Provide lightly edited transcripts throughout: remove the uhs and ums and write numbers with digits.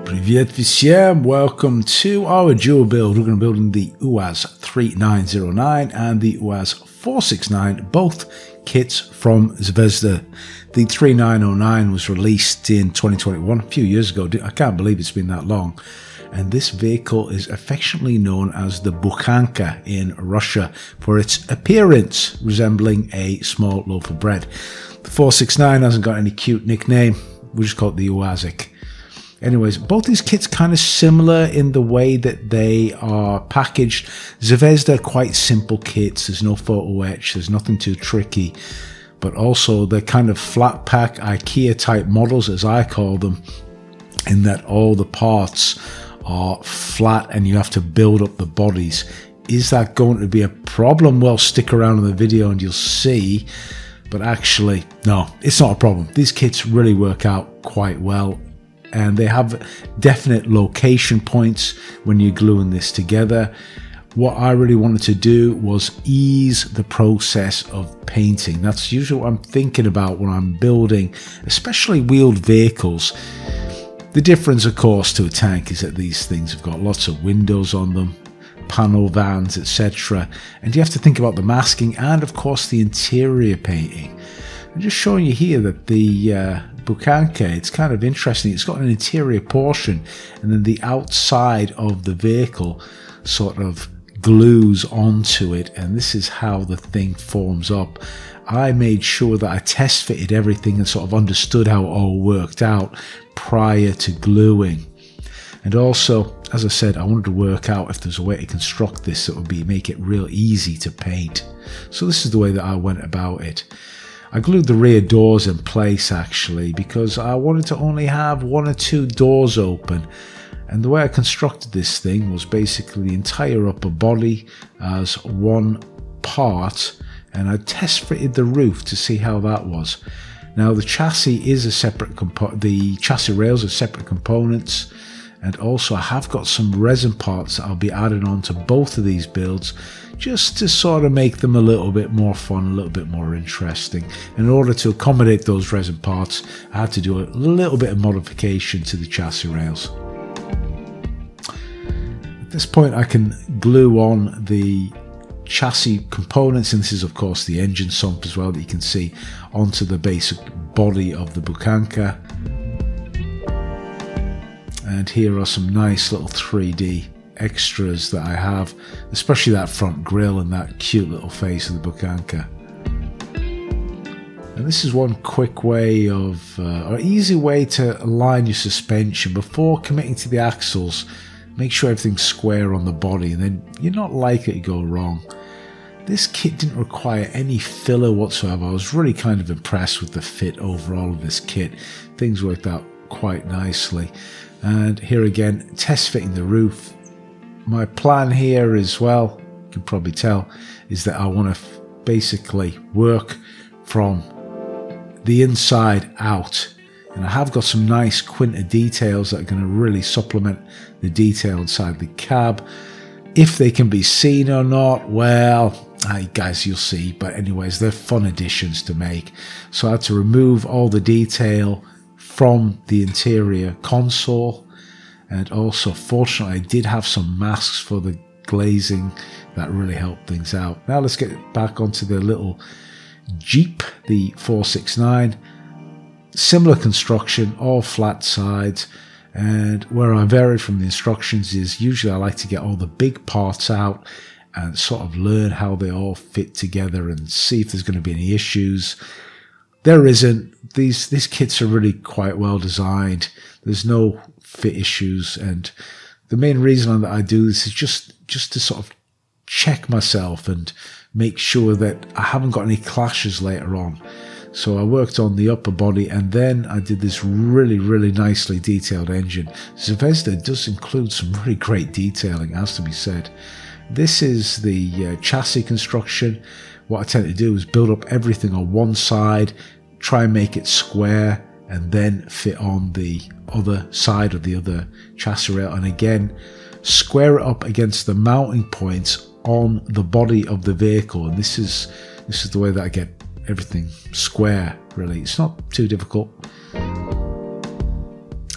Привет всем! Welcome to our dual build. We're going to be building the UAZ 3909 and the UAZ 469, both kits from Zvezda. The 3909 was released in 2021, a few years ago. I can't believe it's been that long. And this vehicle is affectionately known as the Bukhanka in Russia for its appearance resembling a small loaf of bread. The 469 hasn't got any cute nickname. We just call it the UAZ. Anyways, both these kits kind of similar in the way that they are packaged. Zvezda, quite simple kits. There's no photo etch. There's nothing too tricky. But also, they're kind of flat pack IKEA type models, as I call them, in that all the parts are flat and you have to build up the bodies. Is that going to be a problem? Well, stick around in the video and you'll see. But actually, no, it's not a problem. These kits really work out quite well. And they have definite location points when you're gluing this together. What I really wanted to do was ease the process of painting. That's usually what I'm thinking about when I'm building, especially wheeled vehicles. The difference, of course, to a tank is that these things have got lots of windows on them, panel vans, etc. And you have to think about the masking and, of course, the interior painting. I'm just showing you here that the Bukhanka, it's kind of interesting. It's got an interior portion and then the outside of the vehicle sort of glues onto it, and this is how the thing forms up. I made sure that I test fitted everything and sort of understood how it all worked out prior to gluing. And also, as I said, I wanted to work out if there's a way to construct this that would make it real easy to paint. So this is the way that I went about it. I glued the rear doors in place actually because I wanted to only have one or two doors open, and the way I constructed this thing was basically the entire upper body as one part, and I test fitted the roof to see how that was. Now the chassis is a separate the chassis rails are separate components, and also I have got some resin parts that I'll be adding on to both of these builds just to sort of make them a little bit more fun, a little bit more interesting. In order to accommodate those resin parts, I had to do a little bit of modification to the chassis rails. At this point I can glue on the chassis components, and this is of course the engine sump as well that you can see, onto the basic body of the Bukhanka. And here are some nice little 3D extras that I have, especially that front grille and that cute little face of the Bukhanka. And this is one quick way of, or easy way to align your suspension before committing to the axles. Make sure everything's square on the body, and then you're not likely to go wrong. This kit didn't require any filler whatsoever. I was really kind of impressed with the fit overall of this kit. Things worked out quite nicely. And here again, test fitting the roof. My plan here as well, you can probably tell, is that I want to basically work from the inside out. And I have got some nice QUINTA details that are going to really supplement the detail inside the cab. If they can be seen or not, well, guys, you'll see. But anyways, they're fun additions to make. So I had to remove all the detail from the interior console, and also fortunately I did have some masks for the glazing that really helped things out. Now let's get back onto the little Jeep, the 469. Similar construction, all flat sides, and where I varied from the instructions is usually I like to get all the big parts out and sort of learn how they all fit together and see if there's going to be any issues. There isn't. These kits are really quite well designed. There's no fit issues, and the main reason that I do this is just to sort of check myself and make sure that I haven't got any clashes later on. So I worked on the upper body, and then I did this really nicely detailed engine. Zvezda does include some really great detailing, has to be said. This is the chassis construction. What I tend to do is build up everything on one side, try and make it square, and then fit on the other side of the other chassis rail, and again square it up against the mounting points on the body of the vehicle. And this is the way that I get everything square, really. It's not too difficult.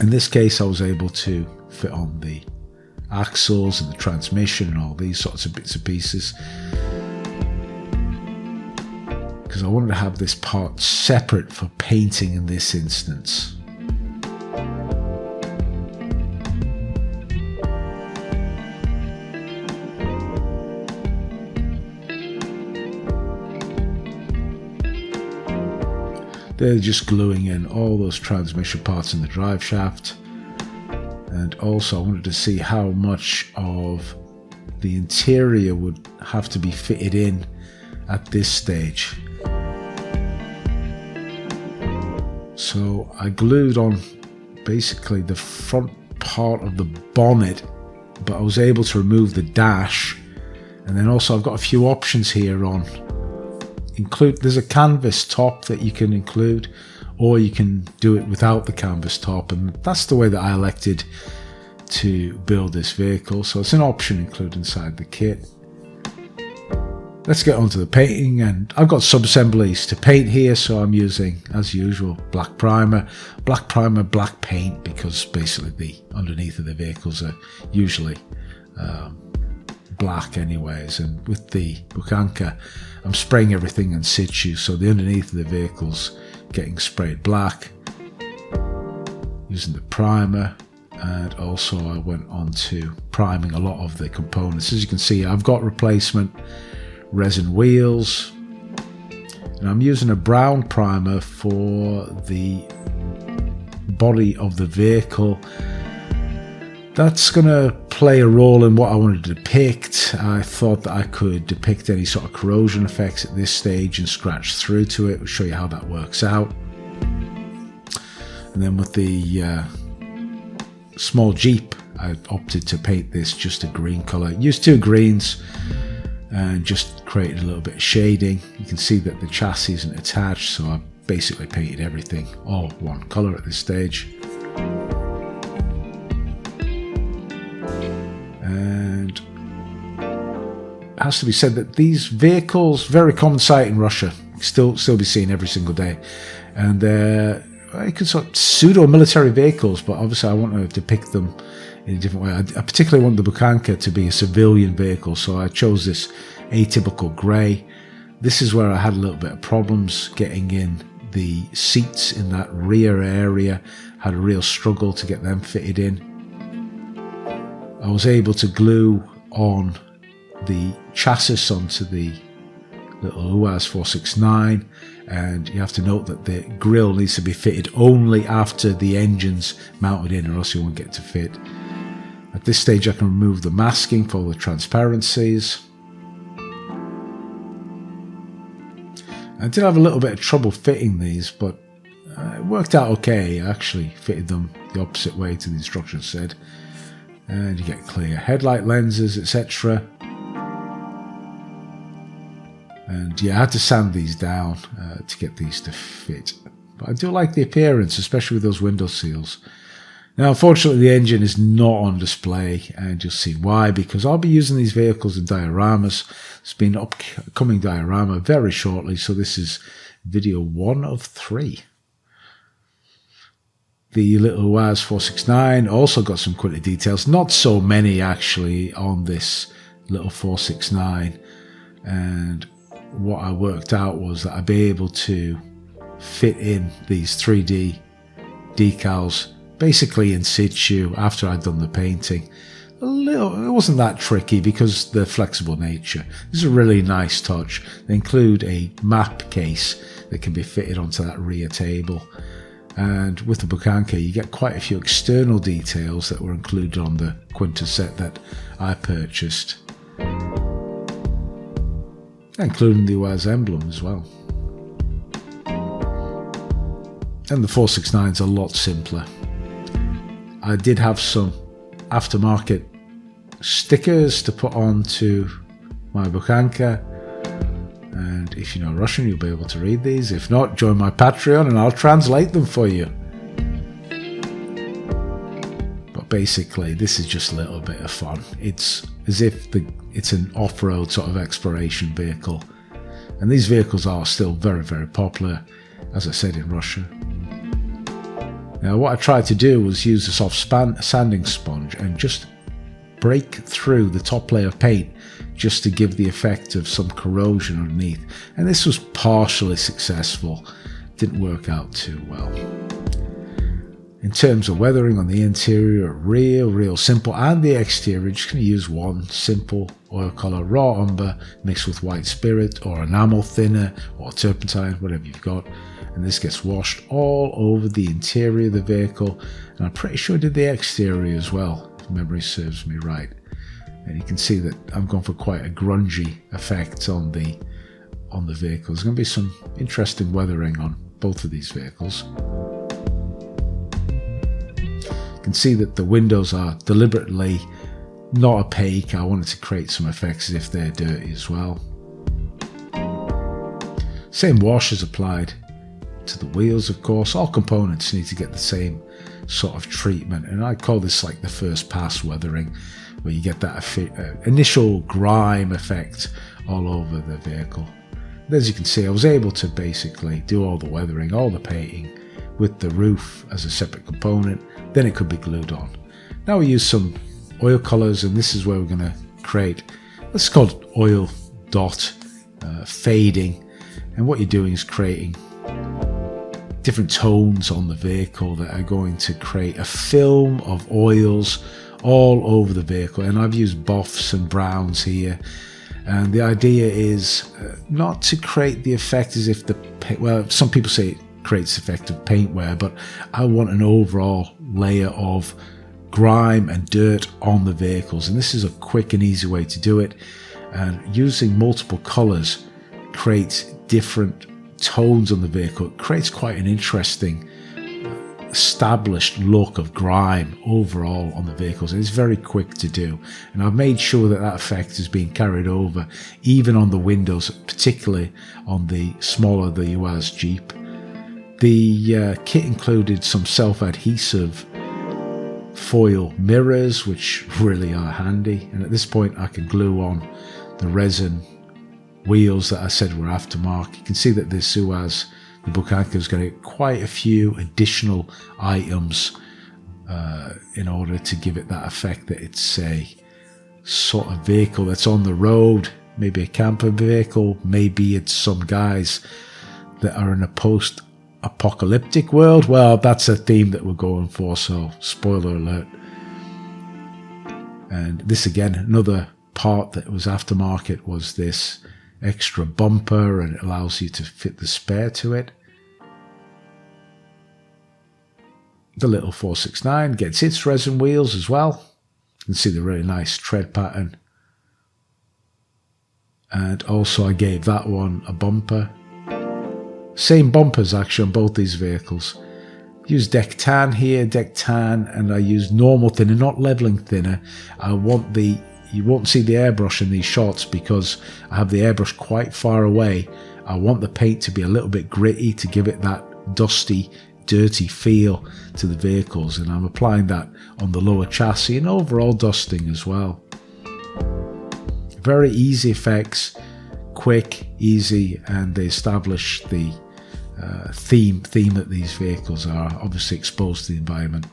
In this case, I was able to fit on the axles and the transmission and all these sorts of bits and pieces, because I wanted to have this part separate for painting in this instance. They're just gluing in all those transmission parts in the drive shaft. And also I wanted to see how much of the interior would have to be fitted in at this stage. So I glued on basically the front part of the bonnet, but I was able to remove the dash. And then also I've got a few options here on there's a canvas top that you can include, or you can do it without the canvas top, and that's the way that I elected to build this vehicle. So it's an option included inside the kit. Let's get on to the painting, and I've got sub-assemblies to paint here, so I'm using, as usual, black primer, black paint, because basically the underneath of the vehicles are usually black anyways, and with the Bucanca I'm spraying everything in situ, so the underneath of the vehicle's getting sprayed black using the primer. And also I went on to priming a lot of the components. As you can see, I've got replacement resin wheels, and I'm using a brown primer for the body of the vehicle. That's going to play a role in what I wanted to depict. I thought that I could depict any sort of corrosion effects at this stage and scratch through to it. I'll show you how that works out. And then with the small Jeep, I opted to paint this just a green colour. Used two greens and just created a little bit of shading. You can see that the chassis isn't attached, so I basically painted everything all one colour at this stage. And it has to be said that these vehicles, very common sight in Russia, still be seen every single day, and they're sort of pseudo-military vehicles, but obviously I want to depict them in a different way. I particularly want the Bucanca to be a civilian vehicle, so I chose this atypical grey. This is where I had a little bit of problems getting in the seats in that rear area. Had a real struggle to get them fitted in. I was able to glue on the chassis onto the little UAZ 469, and you have to note that the grille needs to be fitted only after the engine's mounted in, or else you won't get to fit. At this stage I can remove the masking for the transparencies. I did have a little bit of trouble fitting these, but it worked out okay. I actually fitted them the opposite way to the instructions said. And you get clear headlight lenses, etc. And yeah, I had to sand these down to get these to fit. But I do like the appearance, especially with those window seals. Now, unfortunately, the engine is not on display, and you'll see why, because I'll be using these vehicles in dioramas. There's been an upcoming diorama very shortly, so this is video 1 of 3. The little UAZ 469 also got some QUINTA details, not so many actually on this little 469, and what I worked out was that I'd be able to fit in these 3D decals basically in situ after I'd done the painting. It wasn't that tricky because of the flexible nature. This is a really nice touch. They include a map case that can be fitted onto that rear table. And with the Bucanca, you get quite a few external details that were included on the QUINTA set that I purchased, including the UAZ emblem as well. And the 469 is a lot simpler. I did have some aftermarket stickers to put onto my Bucanca, and if you know Russian you'll be able to read these. If not, join my Patreon and I'll translate them for you. But basically this is just a little bit of fun. It's as if it's an off-road sort of exploration vehicle, and these vehicles are still very, very popular, as I said, in Russia. Now what I tried to do was use a soft sanding sponge and just break through the top layer of paint just to give the effect of some corrosion underneath, and this was partially successful. Didn't work out too well. In terms of weathering on the interior, real simple, and the exterior, just going to use one simple oil color raw umber mixed with white spirit or enamel thinner or turpentine, whatever you've got, and this gets washed all over the interior of the vehicle, and I'm pretty sure I did the exterior as well, if memory serves me right. And you can see that I'm going for quite a grungy effect on the vehicle. There's going to be some interesting weathering on both of these vehicles. You can see that the windows are deliberately not opaque. I wanted to create some effects as if they're dirty as well. Same wash is applied to the wheels, of course. All components need to get the same sort of treatment, and I call this like the first pass weathering, where you get that initial grime effect all over the vehicle. And as you can see, I was able to basically do all the weathering, all the painting with the roof as a separate component. Then it could be glued on. Now we use some oil colors, and this is where we're going to create, let's call it oil dot fading. And what you're doing is creating different tones on the vehicle that are going to create a film of oils all over the vehicle. And I've used buffs and browns here, and the idea is not to create the effect as if well, some people say it creates the effect of paint wear, but I want an overall layer of grime and dirt on the vehicles, and this is a quick and easy way to do it. And using multiple colors creates different tones on the vehicle. It creates quite an interesting established look of grime overall on the vehicles, and it's very quick to do, and I've made sure that that effect is being carried over even on the windows, particularly on the smaller the UAZ Jeep. The kit included some self-adhesive foil mirrors, which really are handy, and at this point I can glue on the resin wheels that I said were aftermarket. You can see that this UAZ, the book anchor, is going to get quite a few additional items in order to give it that effect that it's a sort of vehicle that's on the road, maybe a camper vehicle, maybe it's some guys that are in a post-apocalyptic world. Well, that's a theme that we're going for, so spoiler alert. And this again, another part that was aftermarket was this extra bumper, and it allows you to fit the spare to it. The little 469 gets its resin wheels as well. You can see the really nice tread pattern. And also I gave that one a bumper. Same bumpers actually on both these vehicles. Use deck tan here, deck tan, and I use normal thinner, not leveling thinner. You won't see the airbrush in these shots because I have the airbrush quite far away. I want the paint to be a little bit gritty to give it that dusty, dirty feel to the vehicles, and I'm applying that on the lower chassis and overall dusting as well. Very easy effects, quick, easy, and they establish the theme that these vehicles are obviously exposed to the environment.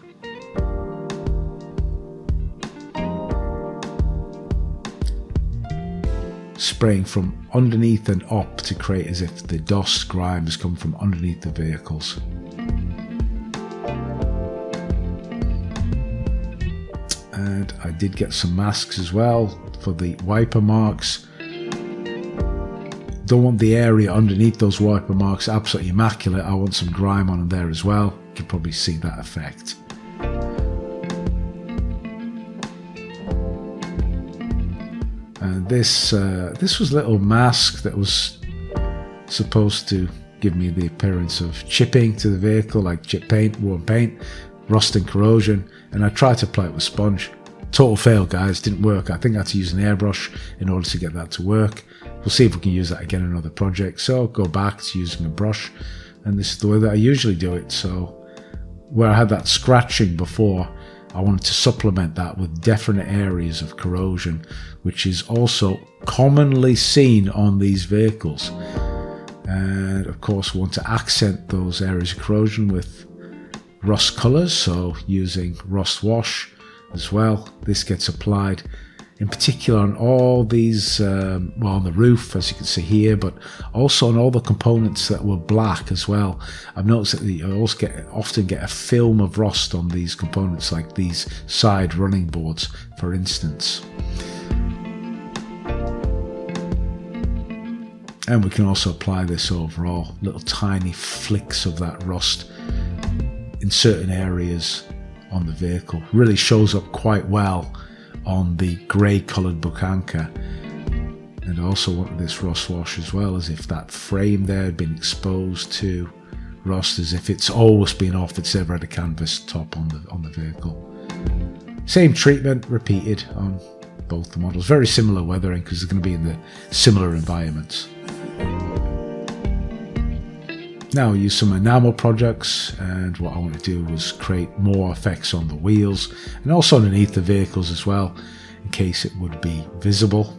Spraying from underneath and up to create as if the dust grime has come from underneath the vehicles. And I did get some masks as well for the wiper marks. Don't want the area underneath those wiper marks absolutely immaculate. I want some grime on there as well. You can probably see that effect. And this was a little mask that was supposed to give me the appearance of chipping to the vehicle, like chip paint, worn paint, rust and corrosion, and I tried to apply it with sponge. Total fail, guys, didn't work. I think I had to use an airbrush in order to get that to work. We'll see if we can use that again in another project. So go back to using a brush, and this is the way that I usually do it. So where I had that scratching before, I wanted to supplement that with definite areas of corrosion, which is also commonly seen on these vehicles. And of course, we want to accent those areas of corrosion with rust colours, so using rust wash as well. This gets applied in particular on all these, well, on the roof, as you can see here, but also on all the components that were black as well. I've noticed that you also often get a film of rust on these components, like these side running boards, for instance. And we can also apply this overall, little tiny flicks of that rust in certain areas on the vehicle. Really shows up quite well on the grey coloured Bucanca. And I also wanted this rust wash as well, as if that frame there had been exposed to rust, as if it's always been off, it's ever had a canvas top on the vehicle. Same treatment repeated on both the models. Very similar weathering, because they're going to be in the similar environments. Now I use some enamel projects, and what I want to do was create more effects on the wheels and also underneath the vehicles as well, in case it would be visible.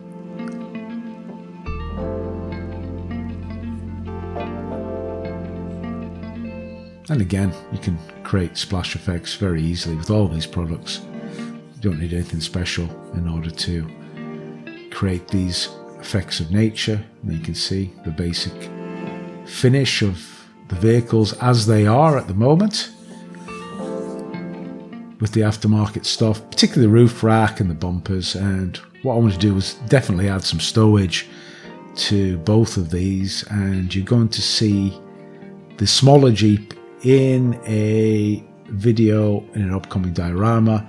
And again, you can create splash effects very easily with all these products. You don't need anything special in order to create these effects of nature. And you can see the basic finish of the vehicles as they are at the moment with the aftermarket stuff, particularly the roof rack and the bumpers. And what I want to do is definitely add some stowage to both of these, and you're going to see the smaller Jeep in a video in an upcoming diorama,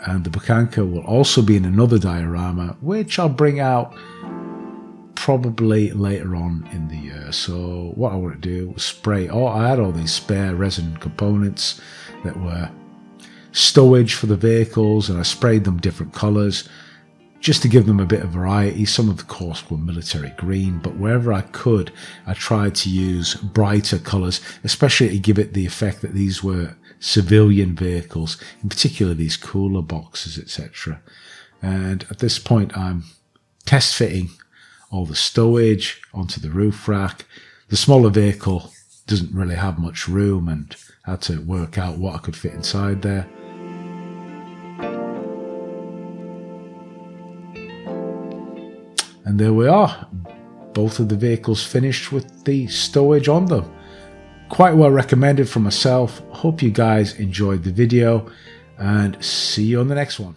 and the Bucanca will also be in another diorama, which I'll bring out probably later on in the year. So what I want to do was spray, I had all these spare resin components that were stowage for the vehicles, and I sprayed them different colours just to give them a bit of variety. Some of the course were military green, but wherever I could, I tried to use brighter colours, especially to give it the effect that these were civilian vehicles, in particular these cooler boxes, etc. And at this point I'm test fitting all the stowage onto the roof rack. The smaller vehicle doesn't really have much room, and I had to work out what I could fit inside there. And there we are, both of the vehicles finished with the stowage on them. Quite well recommended for myself. Hope you guys enjoyed the video, and see you on the next one.